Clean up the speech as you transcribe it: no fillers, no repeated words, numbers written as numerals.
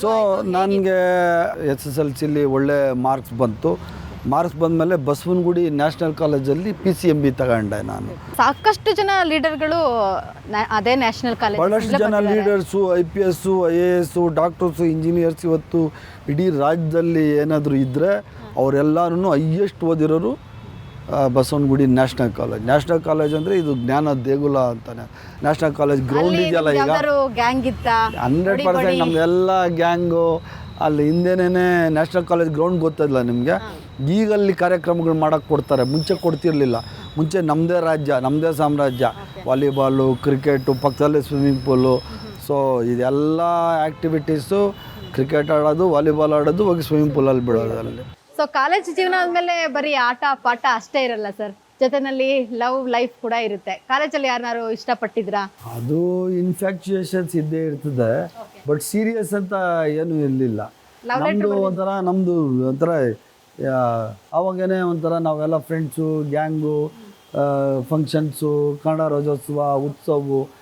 So ನನಗೆ SSLCಲಿ ಒಳ್ಳೆ marks ಬಂತು. ಮಾರ್ಕ್ಸ್ ಬಂದಮೇಲೆ ಬಸವನಗುಡಿ ನ್ಯಾಷನಲ್ ಕಾಲೇಜಲ್ಲಿ PCMB ತಗೊಂಡೆ ನಾನು. ಸಾಕಷ್ಟು ಜನ ಲೀಡರ್ಗಳು ಅದೇ ನ್ಯಾಷನಲ್ ಕಾಲೇಜ್ ಭಾಳಷ್ಟು ಜನ leaders IPS IAS doctors engineers ಇವತ್ತು ಇಡೀ ರಾಜ್ಯದಲ್ಲಿ ಏನಾದರೂ ಇದ್ದರೆ ಅವರೆಲ್ಲರೂ ಹೈಯೆಸ್ಟ್ ಓದಿರೋರು ಬಸವನಗುಡಿ ನ್ಯಾಷನಲ್ ಕಾಲೇಜ್ ಅಂದರೆ ಇದು ಜ್ಞಾನ ದೇಗುಲ ಅಂತಾನೆ. ನ್ಯಾಷನಲ್ ಕಾಲೇಜ್ ಗ್ರೌಂಡ್ ಇದೆಯಲ್ಲ ಈಗ ಗ್ಯಾಂಗ್ ಇತ್ತ 100% ನಮ್ದೆಲ್ಲ ಗ್ಯಾಂಗು ಅಲ್ಲಿ ಹಿಂದೆನೇ ನ್ಯಾಷನಲ್ ಕಾಲೇಜ್ ಗ್ರೌಂಡ್ ಗೊತ್ತಿಲ್ಲ ನಿಮಗೆ. ಈಗ ಅಲ್ಲಿ ಕಾರ್ಯಕ್ರಮಗಳು ಮಾಡೋಕ್ಕೆ ಕೊಡ್ತಾರೆ, ಮುಂಚೆ ಕೊಡ್ತಿರ್ಲಿಲ್ಲ. ಮುಂಚೆ ನಮ್ಮದೇ ರಾಜ್ಯ, ನಮ್ಮದೇ ಸಾಮ್ರಾಜ್ಯ, ವಾಲಿಬಾಲು, ಕ್ರಿಕೆಟು, ಪಕ್ಕದಲ್ಲೇ ಸ್ವಿಮ್ಮಿಂಗ್ ಪೂಲು. ಸೊ ಇದೆಲ್ಲ ಆ್ಯಕ್ಟಿವಿಟೀಸು, ಕ್ರಿಕೆಟ್ ಆಡೋದು, ವಾಲಿಬಾಲ್ ಆಡೋದು, ಹೋಗಿ ಸ್ವಿಮ್ಮಿಂಗ್ ಪೂಲಲ್ಲಿ ಬಿಡೋದು ಅಲ್ಲಿ. ಸೊ ಕಾಲೇಜ್ ಜೀವನ ಆದಮೇಲೆ ಬರೀ ಆಟ ಪಾಠ ಅಷ್ಟೇ ಇರಲ್ಲ ಸರ್, ಜೊತೆನಲ್ಲಿ ಲವ್ ಲೈಫ್ ಕೂಡ ಇರುತ್ತೆ. ಕಾಲೇಜಲ್ಲಿ ಯಾರನ್ನಾರು ಇಷ್ಟಪಟ್ಟಿದ್ರಾ? ಅದು ಇನ್ಫ್ಯಾಕ್ಚುಯೇಷನ್ಸ್ ಇದ್ದೇ ಇರ್ತದೆ, ಬಟ್ ಸೀರಿಯಸ್ ಅಂತ ಏನೂ ಇರಲಿಲ್ಲ. ನಮ್ಮದು ಒಂಥರ ಅವಾಗೇ ಒಂಥರ ನಾವೆಲ್ಲ friends gang, functions, Kannada Rajyotsava, ಉತ್ಸವ